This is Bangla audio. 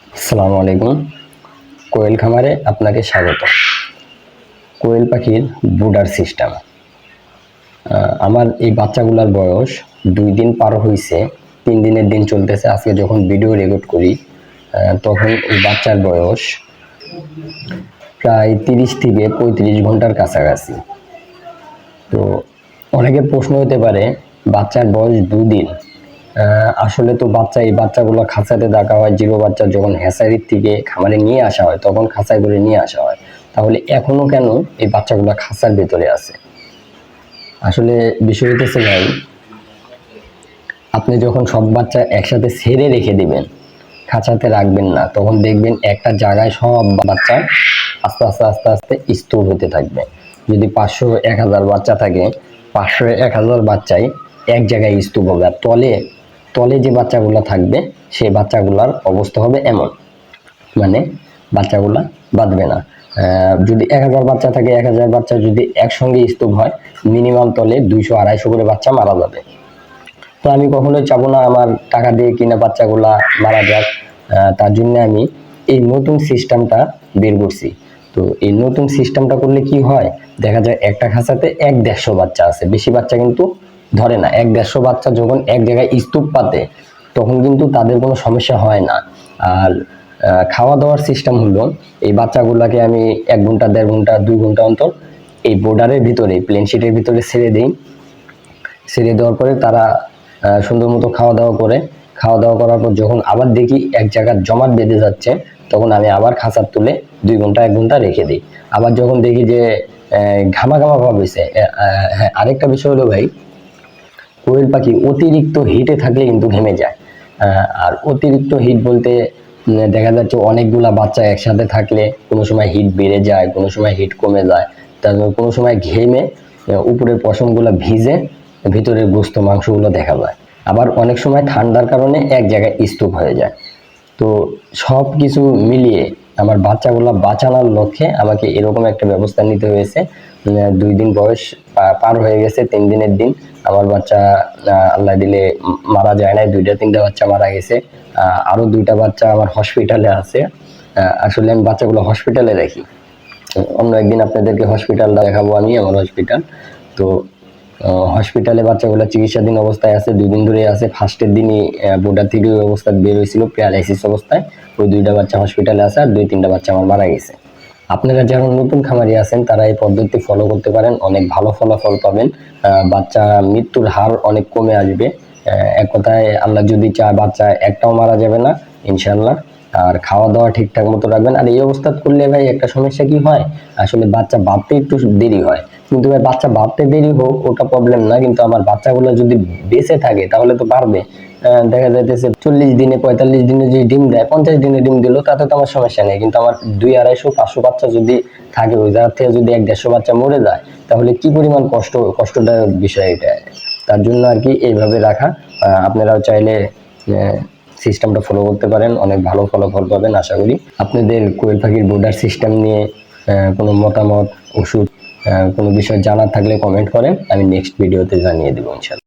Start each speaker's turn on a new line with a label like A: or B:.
A: আসসালামু আলাইকুম। কোয়েল খামারে আপনাকে স্বাগত। কোয়েল পাখির ব্রুডার সিস্টেম। আমার এই বাচ্চাগুলোর বয়স 2 দিন পার হয়েছে, 3 দিনের দিন চলতেছে। আজকে যখন ভিডিও রেকর্ড করি তখন এই বাচ্চার বয়স প্রায় 30 থেকে 35 ঘন্টার কাছাকাছি। তো অনেকের প্রশ্ন হতে পারে, বাচ্চার বয়স 2 দিন, আসলে তো এই বাচ্চাগুলো খাঁচাতে রাখা হয়। জিরো বাচ্চা যখন হ্যাচারির থেকে খামারে নিয়ে আসা হয় তখন খাঁচায় করে নিয়ে আসা হয়, তাহলে এখনো কেন এই বাচ্চাগুলো খাঁচার ভেতরে আছে? আসলে বিষয় হতেছে ভাই, আপনি যখন সব বাচ্চা একসাথে ছেড়ে রেখে দিবেন, খাঁচাতে রাখবেন না, তখন দেখবেন একটা জায়গায় সব বাচ্চা আস্তে আস্তে আস্তে আস্তে স্তূপ হতে থাকবে। যদি 500-1000 বাচ্চা থাকে, 500-1000 বাচ্চাই এক জায়গায় স্তূপ হবে। আর তলে তলে যে বাচ্চাগুলো থাকবে সেই বাচ্চাগুলোর অবস্থা হবে এমন, মানে বাচ্চাগুলা বাঁধবে না। যদি 1000 বাচ্চা থাকে, 1000 বাচ্চা যদি একসঙ্গে স্তূপ হয়, মিনিমাম তলে 200-250 করে বাচ্চা মারা যাবে। তো আমি কখনোই চাবো না আমার টাকা দিয়ে কিনা বাচ্চাগুলা মারা যাক। তার জন্য আমি এই নতুন সিস্টেমটা বের করছি। তো এই নতুন সিস্টেমটা করলে কি হয়, দেখা যায় একটা খাঁচাতে 1-150 বাচ্চা আছে, বেশি বাচ্চা কিন্তু ধরে না। 1-150 বাচ্চা যখন এক জায়গায় স্তূপ পাতে তখন কিন্তু তাদের কোনো সমস্যা হয় না। আর খাওয়া দাওয়ার সিস্টেম হলো, এই বাচ্চাগুলাকে আমি 1 ঘন্টা 1.5 ঘন্টা 2 ঘন্টা অন্তর এই বোর্ডারের ভিতরে, প্লেন শিটের ভিতরে ছেড়ে দিই। ছেড়ে দেওয়ার পরে তারা সুন্দর মতো খাওয়া দাওয়া করে। খাওয়া দাওয়া করার পর যখন আবার দেখি এক জায়গায় জমাট বেঁধে যাচ্ছে, তখন আমি আবার খাঁচার তুলে 2 ঘন্টা 1 ঘন্টা রেখে দিই। আবার যখন দেখি যে ঘামা ঘামা ভাব হয়েছে, হ্যাঁ, আরেকটা বিষয় হলো ভাই, কোয়েল পাখি অতিরিক্ত হিটে থাকলে কিন্তু ঘেমে যায়। আর অতিরিক্ত হিট বলতে দেখা যাচ্ছে অনেকগুলা বাচ্চা একসাথে থাকলে কোনো সময় হিট বেড়ে যায়, কোনো সময় হিট কমে যায়। তারপর কোনো সময় ঘেমে উপরের পশমগুলো ভিজে ভিতরের গোস্ত মাংসগুলো দেখা যায়। আবার অনেক সময় ঠান্ডার কারণে এক জায়গায় স্তূপ হয়ে যায়। তো সব কিছু মিলিয়ে আমার বাচ্চাগুলো বাঁচানোর লক্ষ্যে আমাকে এরকম একটা ব্যবস্থা নিতে হয়েছে। 2 দিন বয়স পার হয়ে গেছে, 3 দিনের দিন। আমার বাচ্চা আল্লাহ দিলে মারা যায় নাই, 2টা-3টা বাচ্চা মারা গেছে। আরো 2টা বাচ্চা আমার হসপিটালে আছে। আসলে আমি বাচ্চাগুলো হসপিটালে রাখি। অন্য একদিন আপনাদেরকে হসপিটালটা দেখাবো, আমি আমার হসপিটাল। তো হসপিটালে বাচ্চাগুলো চিকিৎসাধীন অবস্থায় আছে, 2 দিন ধরে আছে। ফার্স্টের দিনই বোর্ডার থেকে ওই অবস্থা বের হয়েছিল, প্যারালাইসিস অবস্থায়। ওই 2টা বাচ্চা হসপিটালে আছে, আর 2-3টা বাচ্চা আমার মারা গেছে। আপনারা যারা নতুন খামারি আছেন তারা এই পদ্ধতি ফলো করতে পারেন, অনেক ভালো ফলাফল পাবেন। বাচ্চা মৃত্যুর হার অনেক কমে আসবে। এক কথায় আল্লাহ যদি চায় বাচ্চা একটাও মারা যাবে না ইনশাল্লাহ। আর খাওয়া দাওয়া ঠিকঠাক মতো রাখবেন। আর এই অবস্থা করলে ভাই একটা সমস্যা কি হয়, আসলে বাচ্চা বাঁধতে একটু দেরি হয়। কিন্তু ভাই বাচ্চা বাঁধতে দেরি হোক ওটা প্রবলেম না, কিন্তু আমার বাচ্চাগুলো যদি বেঁচে থাকে তাহলে তো পারবে। দেখা যাইতেছে 40 দিনে 45 দিনে যদি ডিম দেয়, 50 দিনে ডিম দিল, তাতে তো আমার সমস্যা নেই। কিন্তু আমার 200-250-500 বাচ্চা যদি থাকে, ওই জায়গা থেকে যদি 1-150 বাচ্চা মরে যায়, তাহলে কি পরিমাণ কষ্টদায়ক বিষয় এটা। তার জন্য আর কি এইভাবে রাখা। আপনারাও চাইলে সিস্টেমটা ফলো করতে পারেন, অনেক ভালো ফলাফল পাবেন আশা করি। আপনাদের কোয়েল পাখির ব্রুডার সিস্টেম নিয়ে কোনো মতামত, ওষুধ, কোনো বিষয় জানার থাকলে কমেন্ট করেন, আমি নেক্সট ভিডিওতে জানিয়ে দেবো ইনশাল্লাহ।